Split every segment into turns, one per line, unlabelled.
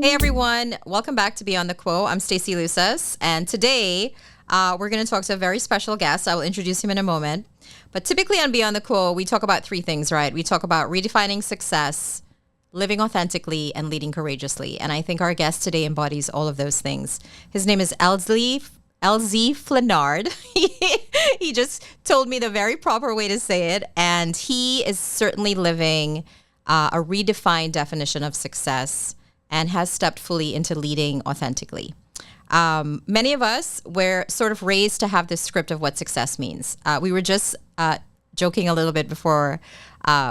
Hey everyone, welcome back to Beyond the Quo. I'm Stacey Luces, and today we're going to talk to a very special guest. I will introduce him in a moment. But typically on Beyond the Quo, we talk about three things, right? We talk about redefining success, living authentically, and leading courageously. And I think our guest today embodies all of those things. His name is Elzie Flenard. He just told me the very proper way to say it, and he is certainly living a redefined definition of success and has stepped fully into leading authentically. Many of us were sort of raised to have this script of what success means. We were just joking a little bit before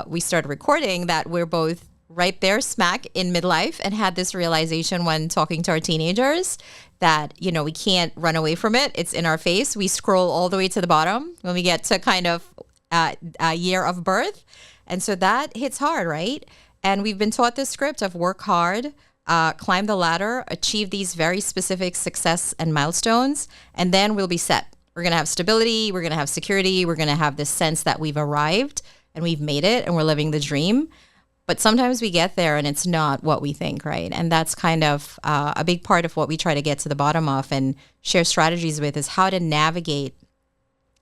we started recording that we're both right there smack in midlife and had this realization when talking to our teenagers that, you know, we can't run away from it. It's in our face. We scroll all the way to the bottom when we get to kind of a year of birth. And so that hits hard, right? And we've been taught this script of work hard, climb the ladder, achieve these very specific success and milestones, and then we'll be set. We're going to have stability. We're going to have security. We're going to have this sense that we've arrived and we've made it and we're living the dream. But sometimes we get there and it's not what we think, right? And that's kind of a big part of what we try to get to the bottom of and share strategies with is how to navigate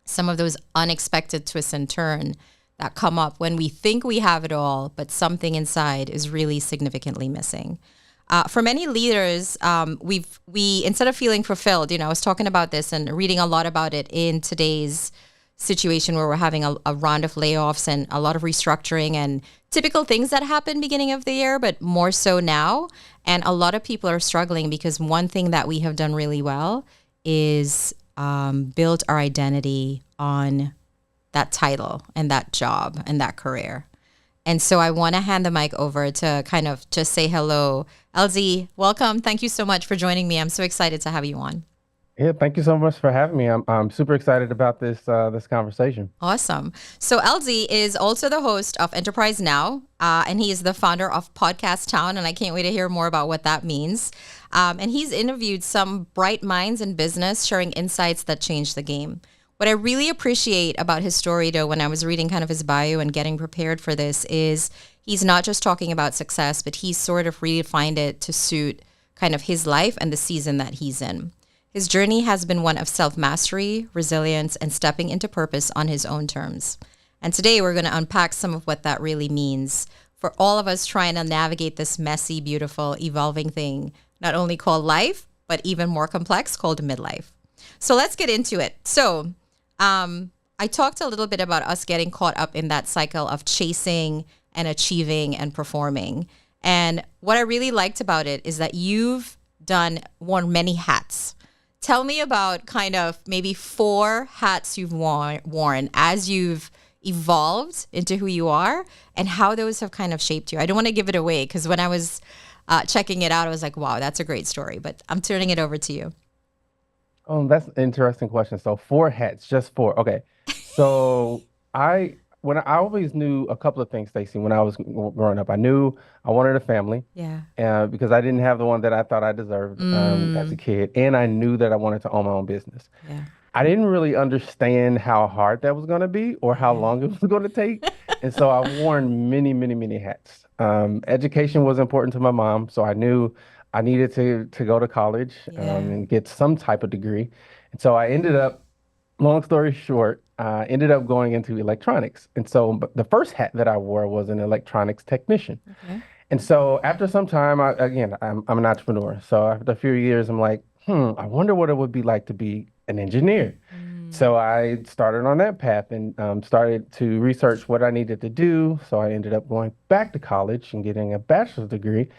some of those unexpected twists and turns that come up when we think we have it all, but something inside is really significantly missing. For many leaders, we instead of feeling fulfilled, you know, I was talking about this and reading a lot about it in today's situation where we're having a round of layoffs and a lot of restructuring and typical things that happen beginning of the year, but more so now. And a lot of people are struggling because one thing that we have done really well is build our identity on that title and that job and that career. And so I want to hand the mic over to kind of just say hello. Elzie, welcome. Thank you so much for joining me. I'm so excited to have you on.
Yeah, thank you so much for having me. I'm super excited about this conversation.
Awesome. So Elzie is also the host of Enterprise Now, and he is the founder of Podcast Town, and I can't wait to hear more about what that means. And he's interviewed some bright minds in business, sharing insights that changed the game. What I really appreciate about his story, though, when I was reading kind of his bio and getting prepared for this, is he's not just talking about success, but he's sort of redefined it to suit kind of his life and the season that he's in. His journey has been one of self-mastery, resilience, and stepping into purpose on his own terms. And today we're going to unpack some of what that really means for all of us trying to navigate this messy, beautiful, evolving thing, not only called life, but even more complex, called midlife. So let's get into it. So I talked a little bit about us getting caught up in that cycle of chasing and achieving and performing. And what I really liked about it is that you've worn many hats. Tell me about kind of maybe 4 hats you've worn as you've evolved into who you are and how those have kind of shaped you. I don't want to give it away because when I was checking it out, I was like, wow, that's a great story. But I'm turning it over to you.
That's an interesting question. So 4 hats, just 4. Okay. So I always knew a couple of things, Stacey, when I was growing up. I knew I wanted a family.
Yeah.
Because I didn't have the one that I thought I deserved as a kid. And I knew that I wanted to own my own business.
Yeah.
I didn't really understand how hard that was going to be or how long it was going to take. And so I've worn many, many, many hats. Education was important to my mom, so I knew I needed to go to college and get some type of degree. And so I ended up, long story short, ended up going into electronics. And so the first hat that I wore was an electronics technician.
Okay.
And so after some time, I'm an entrepreneur. So after a few years, I'm like, I wonder what it would be like to be an engineer. So I started on that path and started to research what I needed to do. So I ended up going back to college and getting a bachelor's degree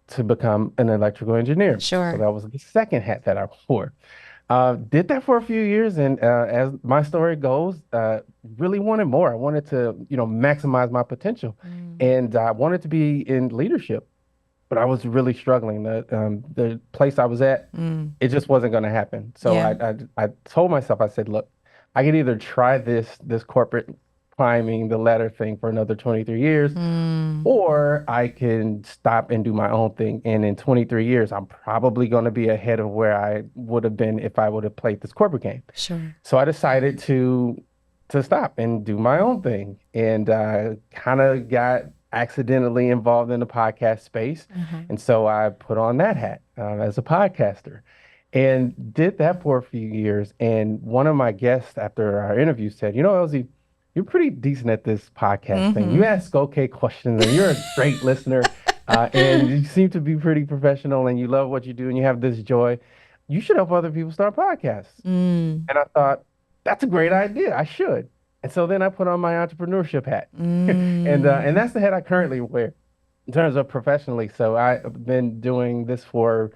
to become an electrical engineer.
Sure.
So that was the second hat that I wore. Did that for a few years, and as my story goes, really wanted more. I wanted to, maximize my potential, and I wanted to be in leadership, but I was really struggling. The place I was at, it just wasn't going to happen. So I told myself, I said, look, I can either try this corporate climbing the ladder thing for another 23 years, or I can stop and do my own thing. And in 23 years, I'm probably going to be ahead of where I would have been if I would have played this corporate game.
Sure.
So I decided to stop and do my own thing. And kind of got accidentally involved in the podcast space. And so I put on that hat as a podcaster and did that for a few years. And one of my guests after our interview said, Elzie, you're pretty decent at this podcast thing. You ask okay questions and you're a great listener. And you seem to be pretty professional and you love what you do and you have this joy. You should help other people start podcasts. And I thought, that's a great idea. I should. And so then I put on my entrepreneurship hat. And that's the hat I currently wear in terms of professionally. So I've been doing this for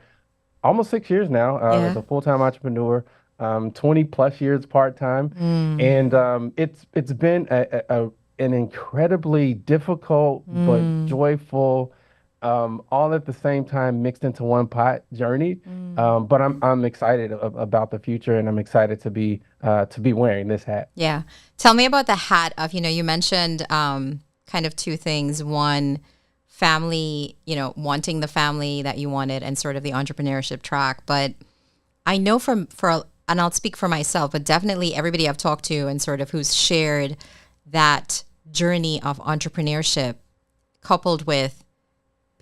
almost 6 years now as a full-time entrepreneur, 20 plus years part-time. And it's been an incredibly difficult but joyful, all at the same time mixed into one pot journey. But I'm excited about the future, and I'm excited to be wearing this hat.
Yeah. Tell me about the hat of, you mentioned kind of two things. One, family, wanting the family that you wanted and sort of the entrepreneurship track. But I know and I'll speak for myself, but definitely everybody I've talked to and sort of who's shared that journey of entrepreneurship coupled with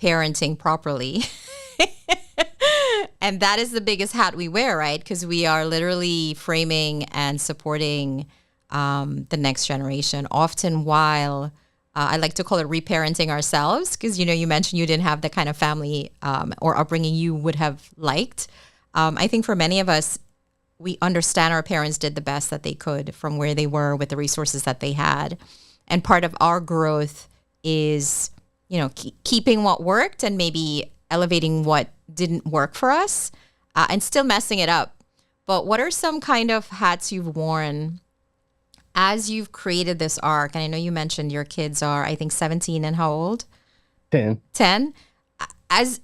parenting properly. And that is the biggest hat we wear, right? Because we are literally framing and supporting the next generation, often while I like to call it reparenting ourselves, because, you mentioned you didn't have the kind of family or upbringing you would have liked. I think for many of us, we understand our parents did the best that they could from where they were with the resources that they had. And part of our growth is, keeping what worked and maybe elevating what didn't work for us and still messing it up. But what are some kind of hats you've worn as you've created this arc? And I know you mentioned your kids are, I think, 17 and how old?
10.
10. As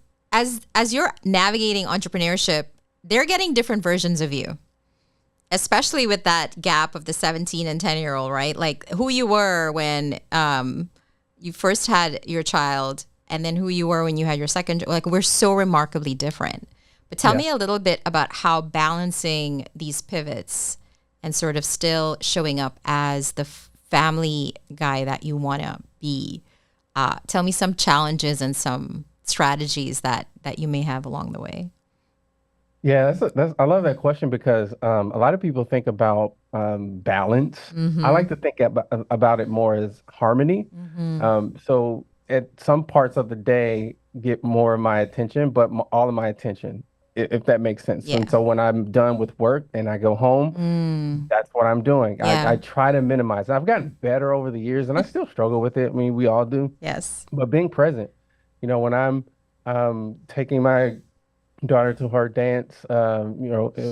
you're navigating entrepreneurship, they're getting different versions of you, especially with that gap of the 17 and 10-year-old, right? Like who you were when you first had your child and then who you were when you had your second. Like we're so remarkably different. But tell me a little bit about how balancing these pivots and sort of still showing up as the family guy that you want to be. Tell me some challenges and some strategies that you may have along the way.
Yeah, I love that question because a lot of people think about balance. I like to think about it more as harmony. So at some parts of the day get more of my attention, but all of my attention, if that makes sense.
Yeah.
And so when I'm done with work and I go home, that's what I'm doing.
Yeah.
I try to minimize. I've gotten better over the years and I still struggle with it. I mean, we all do.
Yes.
But being present, when I'm taking my daughter to her dance,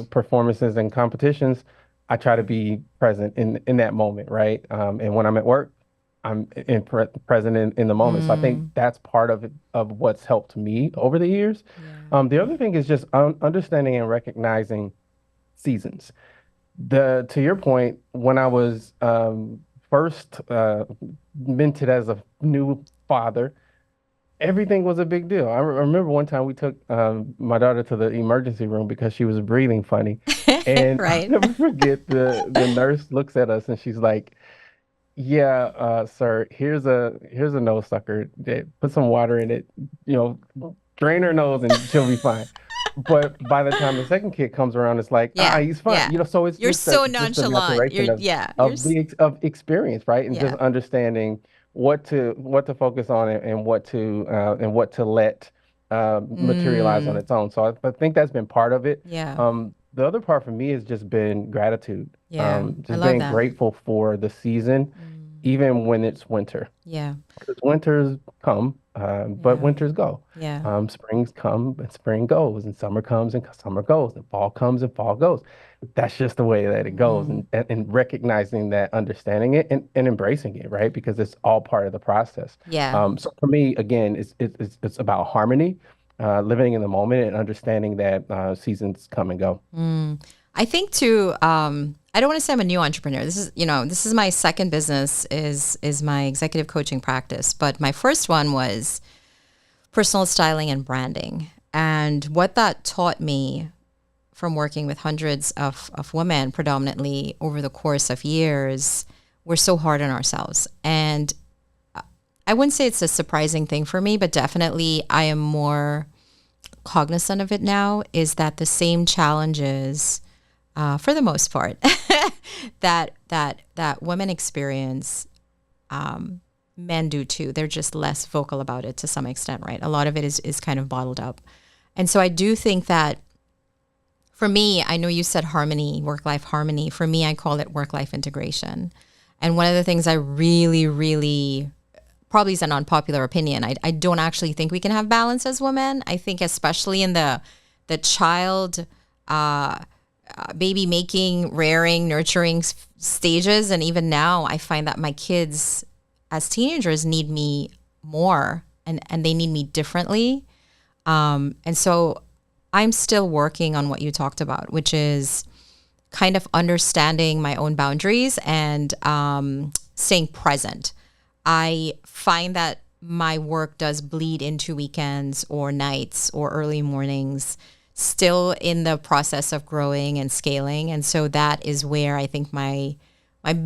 performances and competitions, I try to be present in that moment, right? And when I'm at work, I'm present in the moment. So I think that's part of what's helped me over the years. Yeah. The other thing is just understanding and recognizing seasons. To your point, when I was first minted as a new father, everything was a big deal. I remember one time we took my daughter to the emergency room because she was breathing funny. And
right.
I'll never forget the nurse looks at us and she's like, yeah, sir, here's a nose sucker. Put some water in it, drain her nose and she'll be fine. But by the time the second kid comes around, it's like, he's fine.
Yeah.
So it's
you're
just
so nonchalant.
Of experience, right? And just understanding what to focus on and what to let materialize on its own. So I think that's been part of it.
Yeah.
The other part for me has just been gratitude.
Yeah.
Just being grateful for the season, even when it's winter.
Yeah.
Because winters come, but winters go.
Yeah.
Springs come and spring goes, and summer comes and summer goes, and fall comes and fall goes. That's just the way that it goes, and recognizing that, understanding it, and embracing it, right? Because it's all part of the process.
Yeah.
So for me, again, it's about harmony, living in the moment, and understanding that seasons come and go.
I think too. I don't want to say I'm a new entrepreneur. This is my second business is my executive coaching practice, but my first one was personal styling and branding. And what that taught me from working with hundreds of women predominantly over the course of years, we're so hard on ourselves. And I wouldn't say it's a surprising thing for me, but definitely I am more cognizant of it now, is that the same challenges, for the most part, that women experience, men do too. They're just less vocal about it to some extent, right? A lot of it is kind of bottled up. And so I do think that for me, I know you said harmony, work-life harmony. For me, I call it work-life integration. And one of the things I really, really, probably is an unpopular opinion, I don't actually think we can have balance as women. I think especially in the child, baby making, rearing, nurturing stages, and even now, I find that my kids as teenagers need me more, and they need me differently. And so I'm still working on what you talked about, which is kind of understanding my own boundaries and staying present. I find that my work does bleed into weekends or nights or early mornings, still in the process of growing and scaling. And so that is where I think my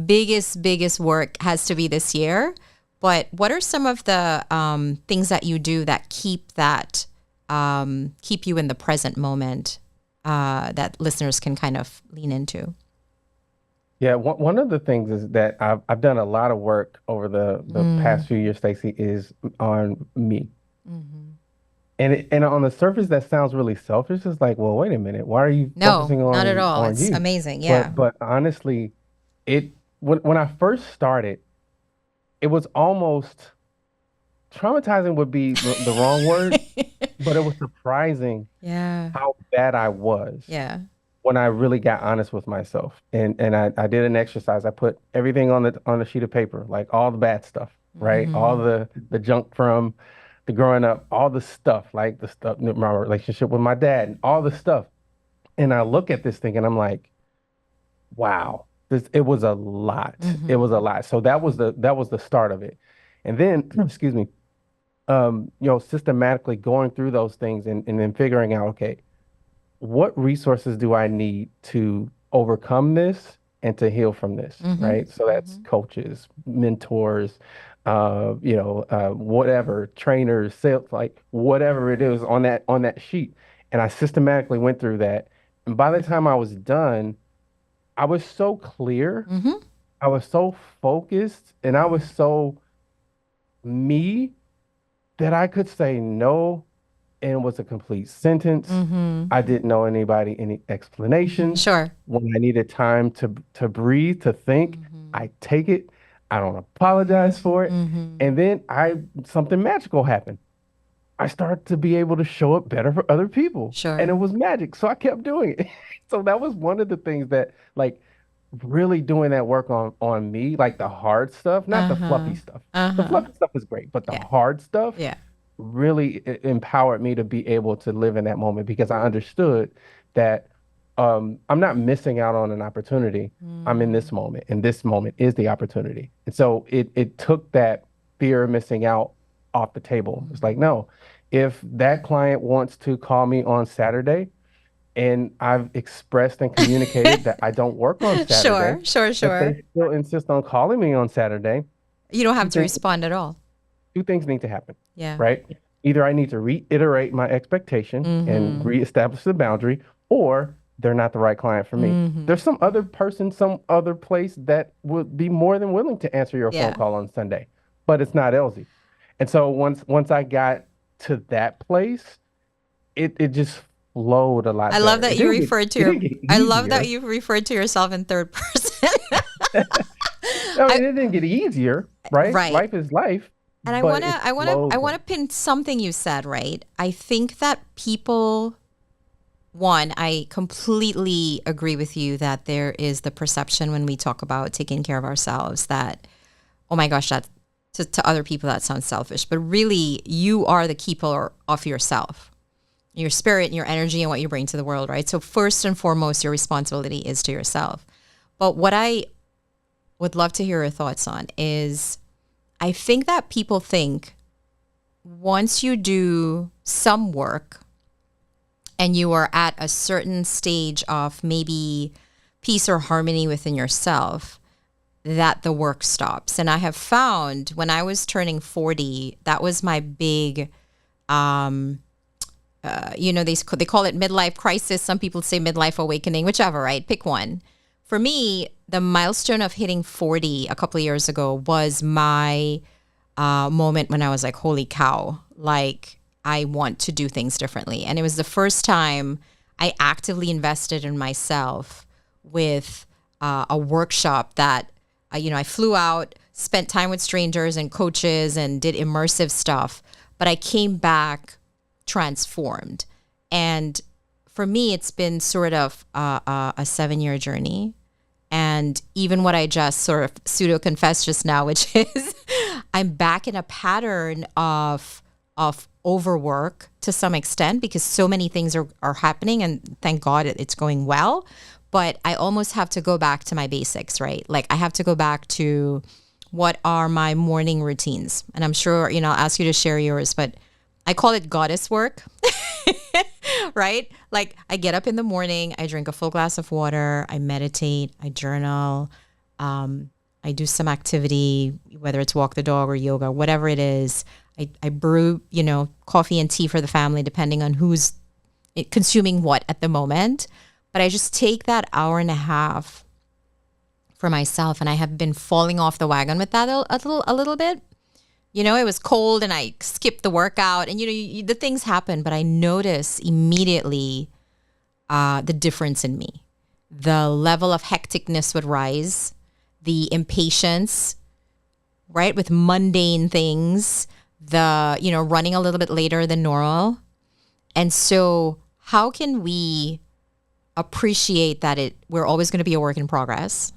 biggest work has to be this year. But what are some of the things that you do that keep you in the present moment, that listeners can kind of lean into?
Yeah, one of the things is that I've done a lot of work over the past few years, Stacey, is on me.
Mm-hmm.
And on the surface, that sounds really selfish. It's like, well, wait a minute, why are you focusing
No, not at all.
on
It's
you?
amazing. Yeah.
But honestly, when I first started, it was almost traumatizing would be the wrong word, but it was surprising
Yeah.
how bad I was
Yeah.
when I really got honest with myself. And I did an exercise. I put everything on the sheet of paper, like all the bad stuff, right? All the junk from the growing up, all the stuff, like the stuff, my relationship with my dad, and all the stuff. And I look at this thing and I'm like, wow, it was a lot. It was a lot. So that was the start of it. And then, excuse me, systematically going through those things and then figuring out, okay, what resources do I need to overcome this and to heal from this, right? So that's coaches, mentors, whatever, trainers, sales, like whatever it is on that sheet. And I systematically went through that. And by the time I was done, I was so clear, I was so focused, and I was so me that I could say no, and it was a complete sentence. I didn't know any explanation.
Sure.
When I needed time to breathe, to think, I take it. I don't apologize for it. And then something magical happened. I started to be able to show up better for other people.
Sure.
And it was magic. So I kept doing it. So that was one of the things that, like, really doing that work on me, like the hard stuff, not the fluffy stuff. The fluffy stuff is great, but the hard stuff really empowered me to be able to live in that moment, because I understood that I'm not missing out on an opportunity. I'm in this moment, and this moment is the opportunity. And so it took that fear of missing out off the table. It's like, no, if that client wants to call me on Saturday, and I've expressed and communicated that I don't work on Saturday.
Sure.
If they still insist on calling me on Saturday,
You don't have to respond at all.
two things need to happen.
Yeah.
Right? Either I need to reiterate my expectation and reestablish the boundary, or they're not the right client for me. There's some other person, some other place that would be more than willing to answer your phone call on Sunday, but it's not Elzie. And so once I got to that place, it just flowed a lot
I
better.
love that you referred to I love that
easier.
you referred to yourself in third person.
I mean, it didn't get easier, right?
Right.
Life is life.
And I
but
wanna pin something you said, right? I think that people, one, I completely agree with you that there is the perception when we talk about taking care of ourselves that, oh my gosh, that to other people that sounds selfish. But really, you are the keeper of yourself, your spirit and your energy and what you bring to the world, right? So first and foremost, your responsibility is to yourself. But what I would love to hear your thoughts on is, I think that people think once you do some work and you are at a certain stage of maybe peace or harmony within yourself, that the work stops. And I have found when I was turning 40, that was my big, they call it midlife crisis. Some people say midlife awakening, whichever, right? Pick one. For me, the milestone of hitting 40 a couple of years ago was my moment when I was like, holy cow, like I want to do things differently. And it was the first time I actively invested in myself with a workshop that, I flew out, spent time with strangers and coaches and did immersive stuff, but I came back transformed. And for me, it's been sort of a 7-year journey. And even what I just sort of pseudo confessed just now, which is I'm back in a pattern of overwork to some extent because so many things are happening, and thank God it's going well. But I almost have to go back to my basics, right? Like I have to go back to what are my morning routines. And I'm sure, I'll ask you to share yours, but I call it goddess work, right? Like I get up in the morning, I drink a full glass of water, I meditate, I journal, I do some activity, whether it's walk the dog or yoga, whatever it is. I brew, coffee and tea for the family, depending on who's consuming what at the moment. But I just take that hour and a half for myself, and I have been falling off the wagon with that a little bit. It was cold and I skipped the workout and, the things happen, but I notice immediately the difference in me. The level of hecticness would rise, the impatience, right, with mundane things, the, running a little bit later than normal. And so how can we appreciate that we're always going to be a work in progress?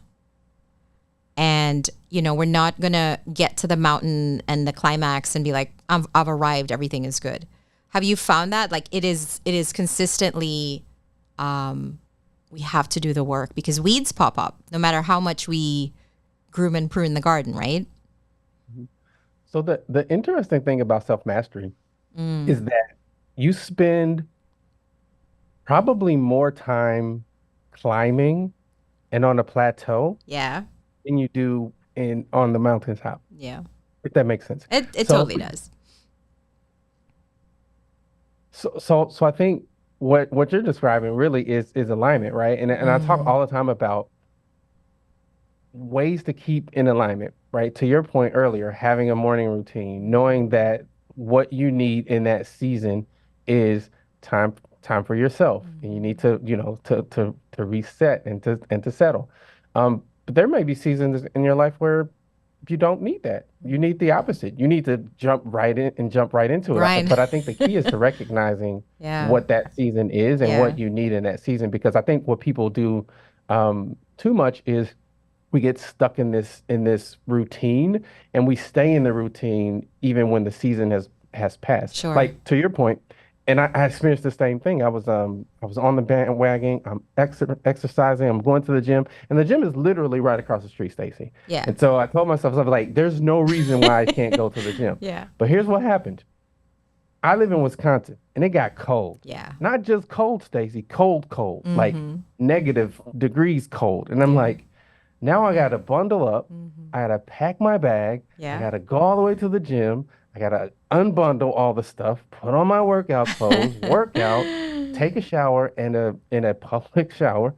And, we're not going to get to the mountain and the climax and be like, I've arrived, everything is good. Have you found that? Like it is consistently, we have to do the work because weeds pop up no matter how much we groom and prune the garden, right?
So the interesting thing about self-mastery is that you spend probably more time climbing and on a plateau
Yeah.
than you do on the mountaintop.
Yeah.
If that makes sense.
It
So
totally does.
so I think what you're describing really is alignment, right? And I talk all the time about ways to keep in alignment, right? To your point earlier, having a morning routine, knowing that what you need in that season is time for yourself, and you need to, to reset and to settle. But there may be seasons in your life where you don't need that. You need the opposite. You need to jump right in and jump right into it.
Right.
But I think the key is to recognizing
Yeah.
what that season is and
Yeah.
what you need in that season. Because I think what people do too much is we get stuck in this routine, and we stay in the routine even when the season has passed.
Sure.
Like to your point, and I experienced the same thing. I was on the bandwagon. I'm exercising. I'm going to the gym, and the gym is literally right across the street, Stacey.
Yeah.
And so I told myself, I was like, "There's no reason why I can't go to the gym."
Yeah.
But here's what happened. I live in Wisconsin, and it got cold.
Yeah.
Not just cold, Stacey, cold, like negative degrees cold. And I'm like, now I got to bundle up. I got to pack my bag.
Yeah.
I got to go all the way to the gym. I got to unbundle all the stuff, put on my workout clothes, work out, take a shower in a public shower.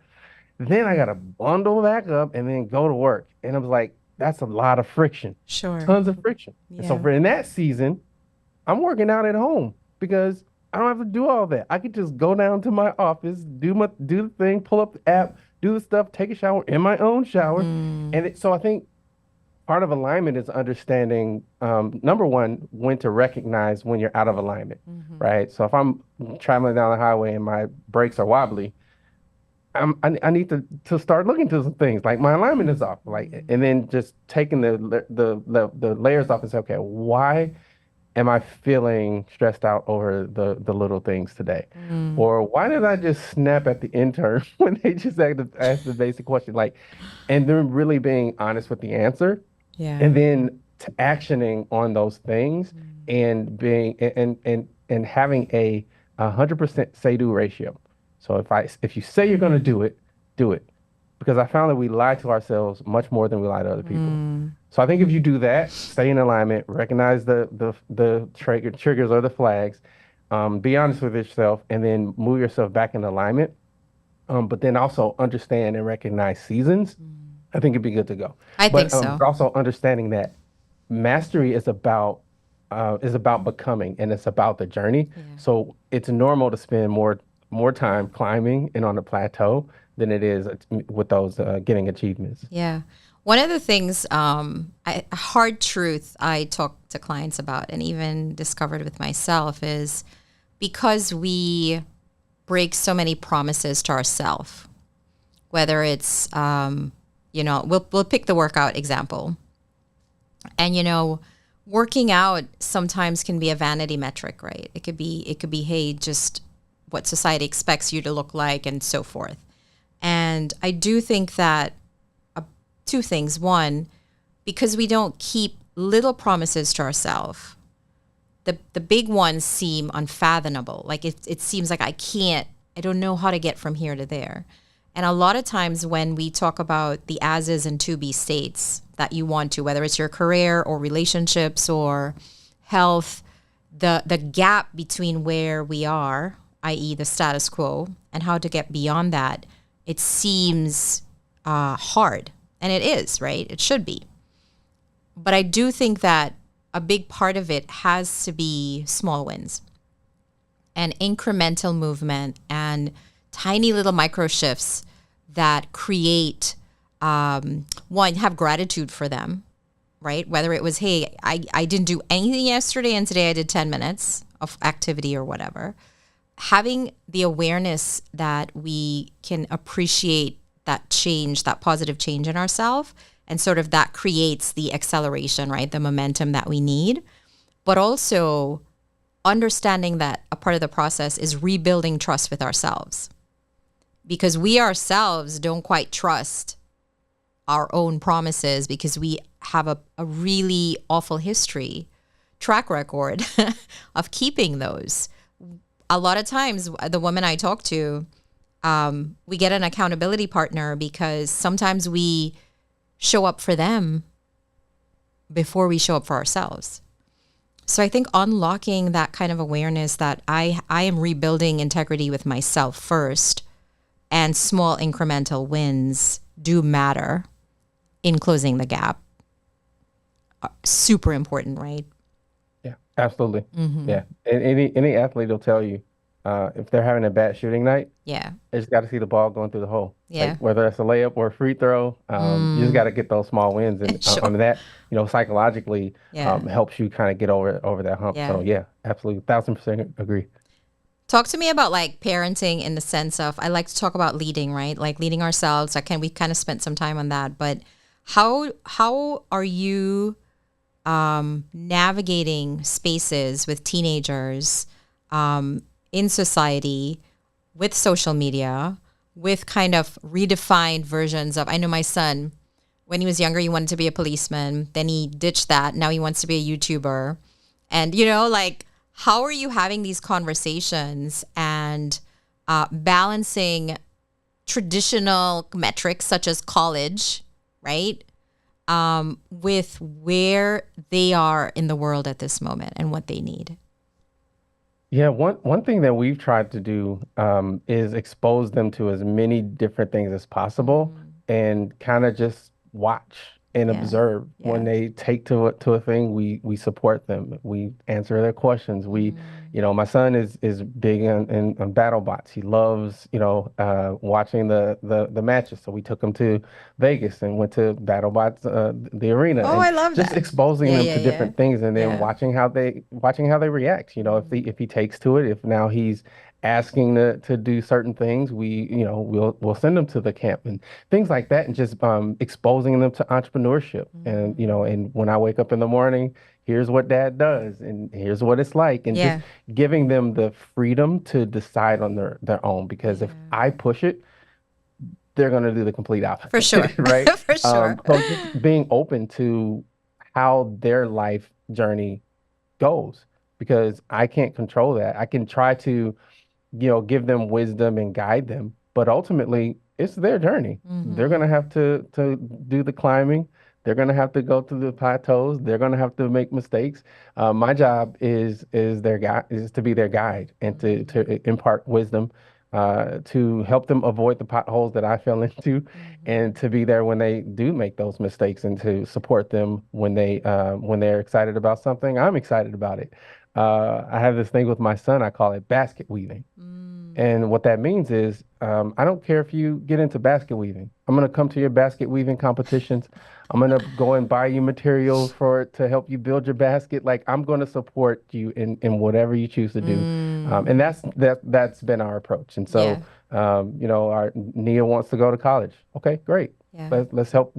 Then I got to bundle back up and then go to work. And I was like, that's a lot of friction.
Sure.
Tons of friction. And so
Yeah.
in that season, I'm working out at home because I don't have to do all that. I could just go down to my office, do the thing, pull up the app, do the stuff, take a shower in my own shower. So I think part of alignment is understanding, number one, when to recognize when you're out of alignment, right? So if I'm traveling down the highway and my brakes are wobbly, I need to start looking to some things like my alignment is off, like, and then just taking the layers off and say, okay, why am I feeling stressed out over the little things today? Or why did I just snap at the intern when they just asked the basic question? Like, and then really being honest with the answer,
Yeah.
and then actioning on those things, and being and having a 100% say-do ratio. So if you say you're going to do it, do it. because I found that we lie to ourselves much more than we lie to other people.
Mm.
So I think if you do that, stay in alignment, recognize the triggers or the flags, be honest with yourself, and then move yourself back in alignment. But then also understand and recognize seasons. I think it'd be good to go.
I think
But
so.
also understanding that mastery is about becoming, and it's about the journey.
Yeah.
So it's normal to spend more time climbing and on the plateau than it is with those getting achievements.
Yeah. One of the things, a hard truth I talk to clients about and even discovered with myself is because we break so many promises to ourselves, whether it's, we'll pick the workout example. And, working out sometimes can be a vanity metric, right? It could be, hey, just what society expects you to look like and so forth. And I do think that two things. One, because we don't keep little promises to ourselves, the big ones seem unfathomable. Like it seems like I don't know how to get from here to there. And a lot of times when we talk about the as is and to be states that you want to, whether it's your career or relationships or health, the gap between where we are, i.e. the status quo, and how to get beyond that, it seems hard. And it is, right? It should be. But I do think that a big part of it has to be small wins and incremental movement and tiny little micro shifts that create, one, have gratitude for them, right? Whether it was, hey, I didn't do anything yesterday and today I did 10 minutes of activity or whatever. Having the awareness that we can appreciate that change, that positive change in ourselves, and sort of that creates the acceleration, right? The momentum that we need. But also understanding that a part of the process is rebuilding trust with ourselves. Because we ourselves don't quite trust our own promises because we have a really awful track record of keeping those. A lot of times, the women I talk to, we get an accountability partner because sometimes we show up for them before we show up for ourselves. So I think unlocking that kind of awareness that I am rebuilding integrity with myself first, and small incremental wins do matter in closing the gap. Super important, right?
Yeah, absolutely.
Mm-hmm.
Yeah, and any athlete will tell you if they're having a bad shooting night,
Yeah.
they just got to see the ball going through the hole.
Yeah.
Like, whether it's a layup or a free throw, you just got to get those small wins, and
Sure.
on that, psychologically,
Yeah.
helps you kind of get over that hump.
Yeah.
So yeah, absolutely, 1,000% agree.
Talk to me about like parenting in the sense of, I like to talk about leading, right? Like leading ourselves. We kind of spent some time on that, but how are you navigating spaces with teenagers in society, with social media, with kind of redefined versions of, I know my son, when he was younger, he wanted to be a policeman. Then he ditched that. Now he wants to be a YouTuber. And, how are you having these conversations and balancing traditional metrics such as college, right? With where they are in the world at this moment and what they need?
Yeah, one thing that we've tried to do is expose them to as many different things as possible, and kind of just watch and
Yeah.
observe.
Yeah.
When they take to a thing, we support them. We answer their questions. My son is big in battle bots. He loves, watching the matches. So we took him to Vegas and went to battle bots, the arena,
Oh,
and
I love
just
that.
exposing
Yeah,
them
yeah,
to
yeah.
different things, and then
Yeah.
watching how they react. If he takes to it, if now he's asking to do certain things, we'll send them to the camp and things like that, and just exposing them to entrepreneurship. And when I wake up in the morning, here's what dad does, and here's what it's like, and just
Yeah.
giving them the freedom to decide on their own. Because if I push it, they're going to do the complete opposite.
For sure.
Right?
For sure.
So just being open to how their life journey goes, because I can't control that. I can try to, give them wisdom and guide them, but ultimately it's their journey. They're gonna have to do the climbing. They're gonna have to go through the plateaus. They're gonna have to make mistakes. My job is their guide, is to be their guide and to impart wisdom, to help them avoid the potholes that I fell into, and to be there when they do make those mistakes, and to support them when they're excited about something. I'm excited about it. I have this thing with my son. I call it basket weaving. And what that means is, I don't care if you get into basket weaving. I'm going to come to your basket weaving competitions. I'm going to go and buy you materials to help you build your basket. Like, I'm going to support you in whatever you choose to do. And that's been our approach. And so, our Nia wants to go to college. Okay, great.
Yeah.
Let's help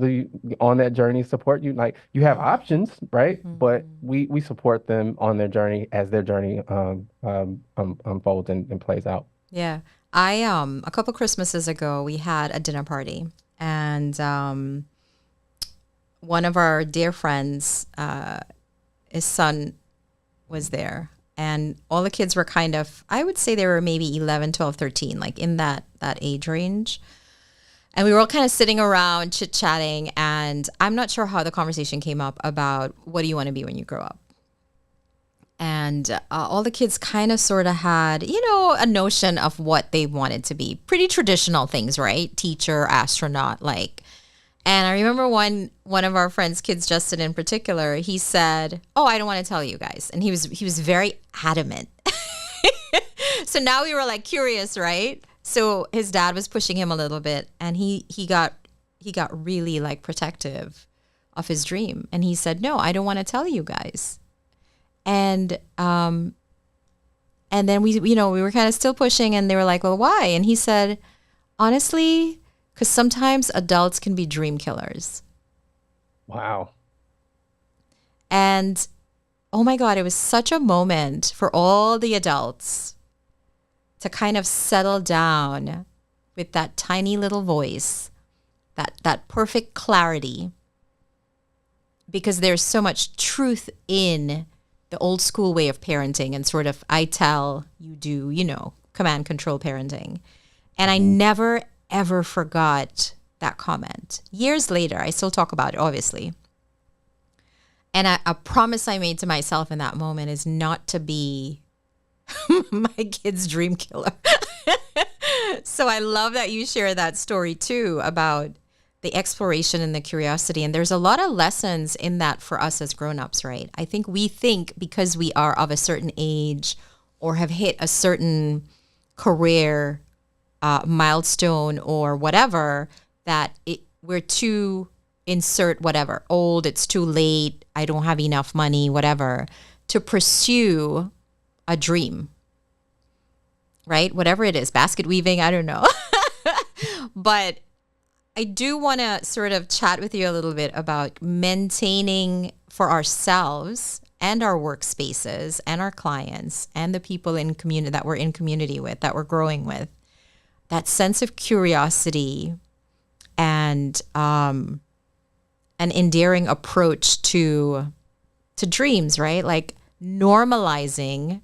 on that journey, support you. Like, you have options, right? But we support them on their journey as their journey unfolds and plays out.
Yeah. A couple Christmases ago, we had a dinner party, and one of our dear friends, his son was there, and all the kids were kind of, I would say they were maybe 11, 12, 13, like in that age range. And we were all kind of sitting around chit-chatting, and I'm not sure how the conversation came up about, what do you want to be when you grow up? And all the kids kind of sort of had, a notion of what they wanted to be. Pretty traditional things, right? Teacher, astronaut, like. And I remember one of our friends' kids, Justin in particular, he said, "Oh, I don't want to tell you guys." And he was very adamant. So now we were like curious, right? So his dad was pushing him a little bit, and he got really like protective of his dream. And he said, "No, I don't want to tell you guys." And then we were kind of still pushing, and they were like, "Well, why?" And he said, "Honestly, because sometimes adults can be dream killers."
Wow.
And oh my God, it was such a moment for all the adults to kind of settle down with that tiny little voice, that perfect clarity, because there's so much truth in the old school way of parenting and sort of I tell, you do, command control parenting. And I never, ever forgot that comment. Years later, I still talk about it, obviously. And a promise I made to myself in that moment is not to be my kid's dream killer. So I love that you share that story too, about the exploration and the curiosity. And there's a lot of lessons in that for us as grown-ups, right? I think we think because we are of a certain age or have hit a certain career milestone or whatever, that we're too insert whatever, old, it's too late, I don't have enough money, whatever, to pursue a dream, right? Whatever it is, basket weaving, I don't know. But I do want to sort of chat with you a little bit about maintaining for ourselves and our workspaces and our clients and the people in community that we're in community with, that we're growing with, that sense of curiosity and an endearing approach to dreams, right? Like normalizing,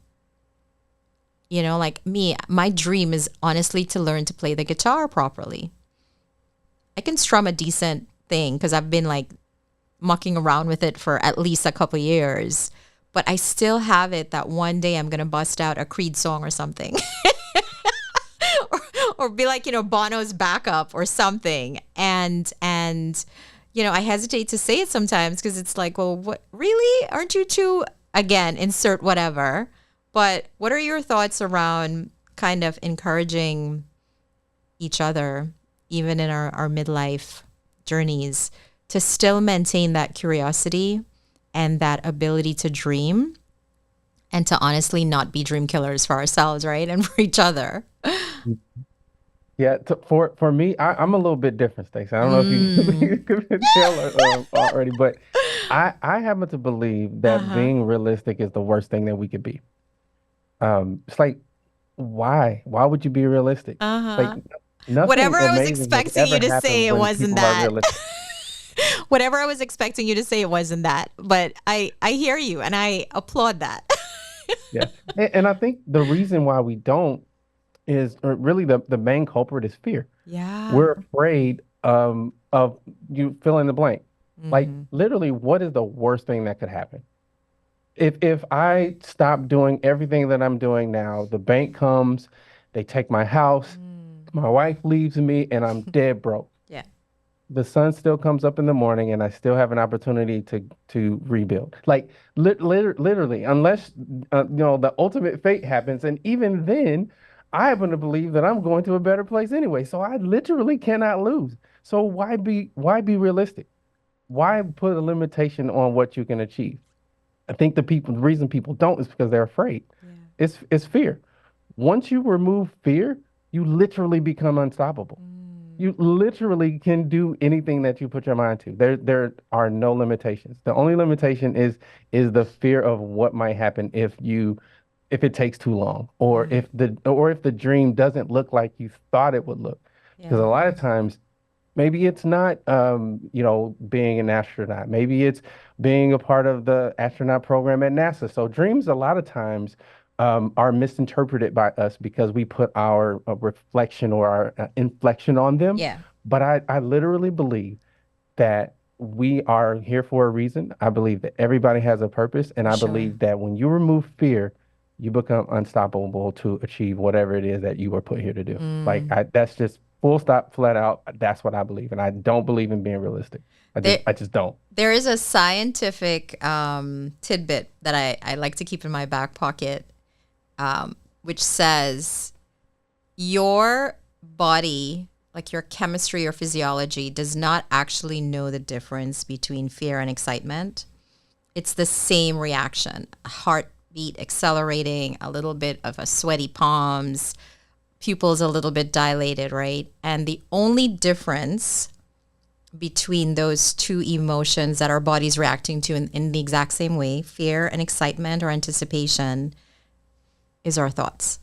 like me, my dream is honestly to learn to play the guitar properly. I can strum a decent thing because I've been like mucking around with it for at least a couple years, but I still have it that one day I'm going to bust out a Creed song or something. or be like, Bono's backup or something. And I hesitate to say it sometimes because it's like, well, what, really? Aren't you too, again, insert whatever. But what are your thoughts around kind of encouraging each other, even in our midlife journeys, to still maintain that curiosity and that ability to dream, and to honestly not be dream killers for ourselves, right? And for each other.
Yeah, for me, I'm a little bit different, Stacey. I don't know if you could tell already, but I happen to believe that being realistic is the worst thing that we could be. It's like, why? Why would you be realistic? Like, nothing
Whatever I was
amazing has
expecting you
ever
to
happened
say, it
when
wasn't
people are
that.
realistic.
Whatever I was expecting you to say, it wasn't that. But I hear you, and I applaud that.
Yeah. And I think the reason why we don't is, or really the main culprit is fear.
Yeah.
We're afraid of you fill in the blank. Like
Mm-hmm.
literally, what is the worst thing that could happen? If I stop doing everything that I'm doing now, the bank comes, they take my house,
Mm.
my wife leaves me, and I'm dead broke.
Yeah.
The sun still comes up in the morning, and I still have an opportunity to rebuild. Like literally, unless the ultimate fate happens, and even then, I happen to believe that I'm going to a better place anyway. So I literally cannot lose. So why be realistic? Why put a limitation on what you can achieve? I think the reason people don't is because they're afraid.
Yeah.
It's fear. Once you remove fear, you literally become unstoppable.
Mm.
You literally can do anything that you put your mind to. There are no limitations. The only limitation is the fear of what might happen if it takes too long, or
Mm.
if the dream doesn't look like you thought it would look. Because
Yeah.
a lot of times maybe it's not, being an astronaut. Maybe it's being a part of the astronaut program at NASA. So dreams a lot of times are misinterpreted by us because we put our reflection or our inflection on them.
Yeah.
But I literally believe that we are here for a reason. I believe that everybody has a purpose. And
For
I
sure.
believe that when you remove fear, you become unstoppable to achieve whatever it is that you were put here to do.
Mm.
That's just full stop, flat out. That's what I believe. And I don't believe in being realistic.
There,
I just don't.
there is a scientific tidbit that I like to keep in my back pocket, which says your body, like your chemistry or physiology, does not actually know the difference between fear and excitement. It's the same reaction: heartbeat accelerating, a little bit of a sweaty palms, pupils a little bit dilated, right? And the only difference between those two emotions that our body's reacting to in the exact same way, fear and excitement or anticipation, is our thoughts.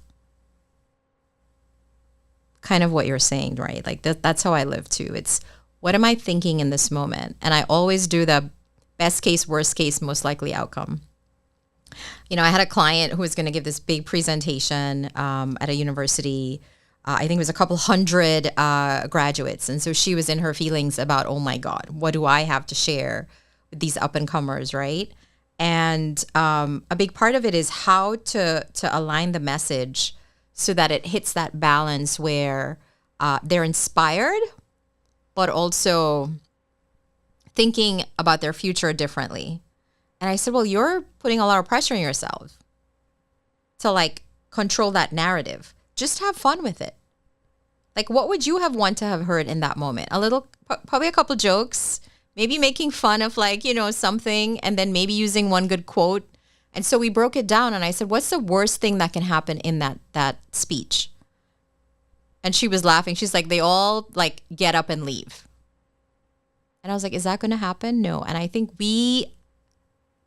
Kind of what you're saying, right? Like that's how I live too. It's what am I thinking in this moment? And I always do the best case, worst case, most likely outcome. I had a client who was going to give this big presentation at a university. I think it was a couple hundred graduates. And so she was in her feelings about, oh my God, what do I have to share with these up and comers, right? And a big part of it is how to align the message so that it hits that balance where they're inspired, but also thinking about their future differently. And I said, well, you're putting a lot of pressure on yourself to like control that narrative. Just have fun with it. Like, what would you have want to have heard in that moment? A little, probably a couple jokes, maybe making fun of like, something, and then maybe using one good quote. And so we broke it down and I said, what's the worst thing that can happen in that speech? And she was laughing. She's like, they all like get up and leave. And I was like, is that going to happen? No. And I think we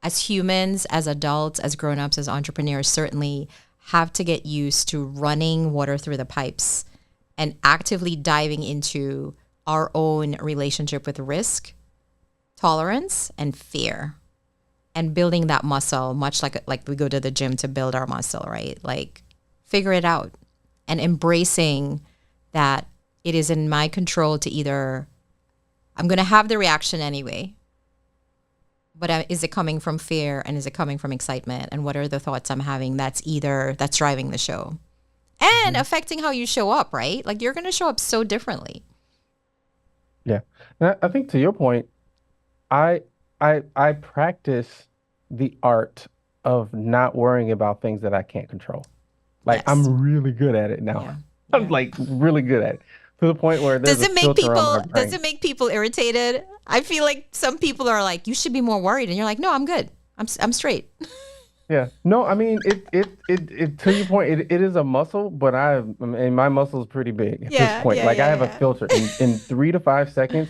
as humans, as adults, as grown-ups, as entrepreneurs, certainly have to get used to running water through the pipes and actively diving into our own relationship with risk, tolerance, and fear, and building that muscle, much like we go to the gym to build our muscle, right? Like figure it out and embracing that it is in my control to either, I'm going to have the reaction anyway, but is it coming from fear and is it coming from excitement? And what are the thoughts I'm having that's driving the show and affecting how you show up, right? Like you're going to show up so differently.
Yeah. And I think to your point, I I practice the art of not worrying about things that I can't control. Like
Yes.
I'm really good at it
Yeah.
now. I'm like really good at it to the point where there's
Does
a
it make
filter on my
people does
brain.
it make people irritated? I feel like some people are like, you should be more worried, and you're like, no, I'm good. I'm straight.
Yeah. No, I mean it to your point, it is a muscle, but and my muscle is pretty big at this
Yeah,
point.
yeah,
Like I
yeah,
have a
yeah.
filter in 3 to 5 seconds.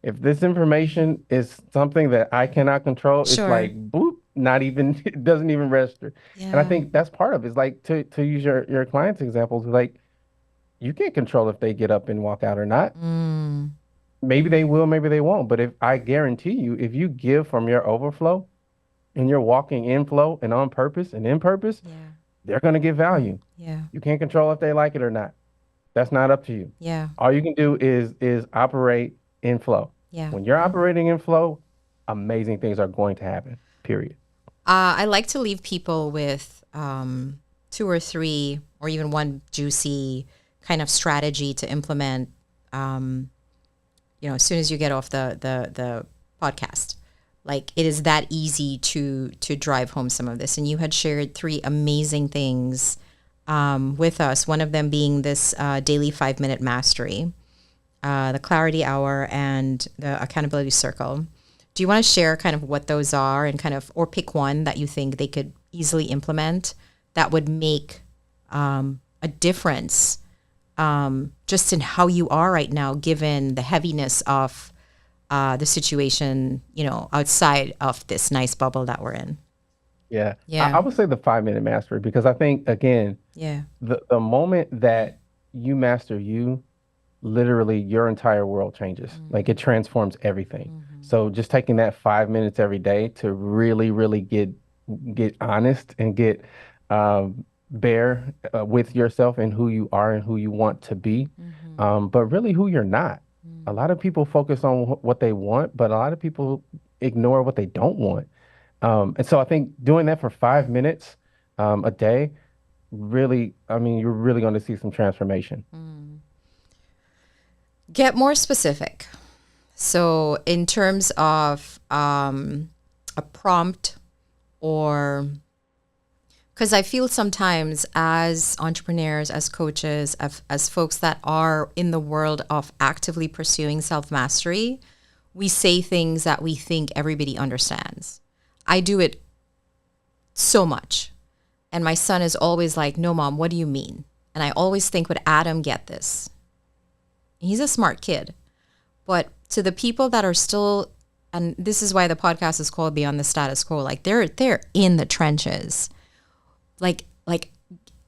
If this information is something that I cannot control, it's
Sure.
like boop, not even it doesn't even register. And I
Yeah.
think that's part of it. It's like to use your clients' examples, like you can't control if they get up and walk out or not.
Mm.
Maybe they will, maybe they won't. But if I guarantee you, if you give from your overflow and you're walking in flow and on purpose and in purpose,
Yeah.
they're going to get value.
Yeah.
You can't control if they like it or not. That's not up to you.
Yeah.
All you can do is operate in flow.
Yeah.
When you're operating in flow, amazing things are going to happen. Period.
I like to leave people with two or three, or even one juicy kind of strategy to implement. As soon as you get off the podcast, like it is that easy to drive home some of this. And you had shared three amazing things with us. One of them being this daily 5-minute mastery, the clarity hour, and the accountability circle. Do you want to share kind of what those are and kind of, or pick one that you think they could easily implement that would make a difference just in how you are right now, given the heaviness of the situation, outside of this nice bubble that we're in?
Yeah.
Yeah.
I would say the 5-minute mastery, because I think, again,
Yeah.
the moment that you master you, literally your entire world changes. Like it transforms everything. So just taking that 5 minutes every day to really, really get honest and get bare with yourself and who you are and who you want to be, but really who you're not. A lot of people focus on what they want, but a lot of people ignore what they don't want. And so I think doing that for 5 minutes a day, really, I mean, you're really going to see some transformation.
Get more specific. So in terms of a prompt, or because I feel sometimes as entrepreneurs, as coaches, as folks that are in the world of actively pursuing self-mastery, we say things that we think everybody understands. I do it so much. And my son is always like, no, Mom, what do you mean? And I always think, would Adam get this? He's a smart kid. But to the people that are still, and this is why the podcast is called Beyond the Status Quo, like they're in the trenches. Like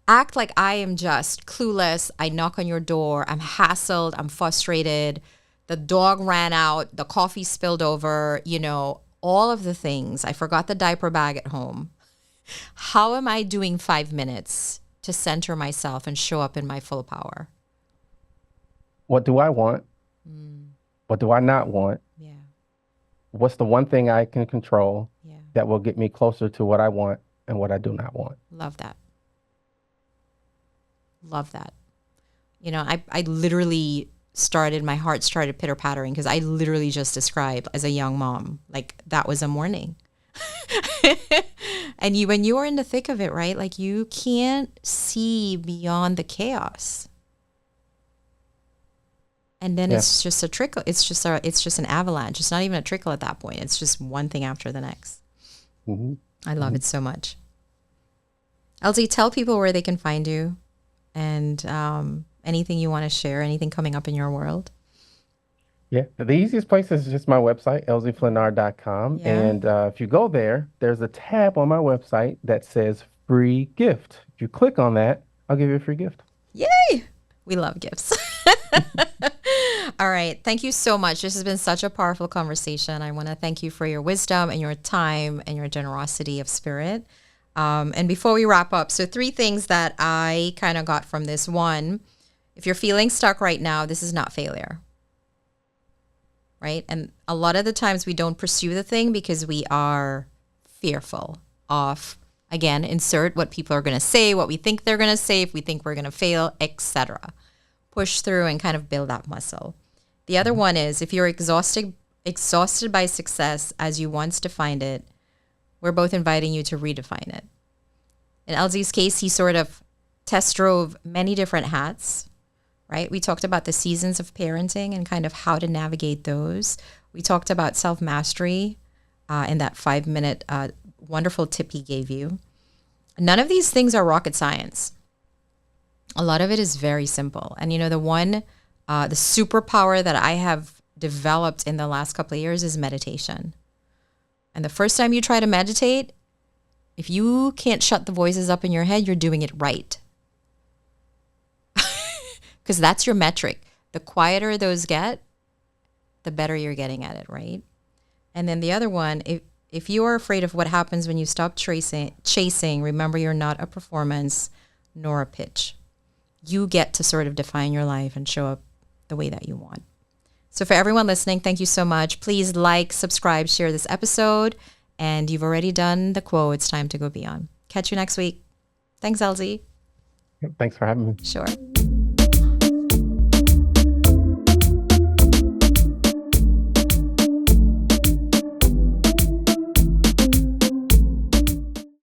act like I am just clueless. I knock on your door. I'm hassled. I'm frustrated. The dog ran out. The coffee spilled over, all of the things. I forgot the diaper bag at home. How am I doing 5 minutes to center myself and show up in my full power?
What do I want? What do I not want?
Yeah.
What's the one thing I can control
Yeah.
that will get me closer to what I want and what I do not want?
Love that. Love that. I literally my heart started pitter pattering because I literally just described as a young mom, like that was a morning. And when you are in the thick of it, right? Like you can't see beyond the chaos. And then it's just a trickle. It's just an avalanche. It's not even a trickle at that point. It's just one thing after the next. I love it so much. Elzie, tell people where they can find you, and anything you want to share, anything coming up in your world.
Yeah, the easiest place is just my website, elzieflenard.com.
Yeah.
And if you go there, there's a tab on my website that says free gift. If you click on that, I'll give you a free gift.
Yay! We love gifts. All right. Thank you so much. This has been such a powerful conversation. I want to thank you for your wisdom and your time and your generosity of spirit. And before we wrap up, so 3 things that I kind of got from this. One, if you're feeling stuck right now, this is not failure. Right? And a lot of the times we don't pursue the thing because we are fearful of, again, insert what people are going to say, what we think they're going to say, if we think we're going to fail, etc. Push through and kind of build that muscle. The other one is if you're exhausted by success as you once defined it, we're both inviting you to redefine it. In Elzie's case, he sort of test drove many different hats, right? We talked about the seasons of parenting and kind of how to navigate those. We talked about self-mastery in that 5-minute wonderful tip he gave you. None of these things are rocket science. A lot of it is very simple. And the superpower that I have developed in the last couple of years is meditation. And the first time you try to meditate, if you can't shut the voices up in your head, you're doing it right. Because that's your metric. The quieter those get, the better you're getting at it, right? And then the other one, if you are afraid of what happens when you stop chasing, remember you're not a performance nor a pitch. you get to sort of define your life and show up the way that you want. So for everyone listening, thank you so much. Please like, subscribe, share this episode. And you've already done the quo. It's time to go beyond. Catch you next week. Thanks, Elzie.
Thanks for having me.
Sure.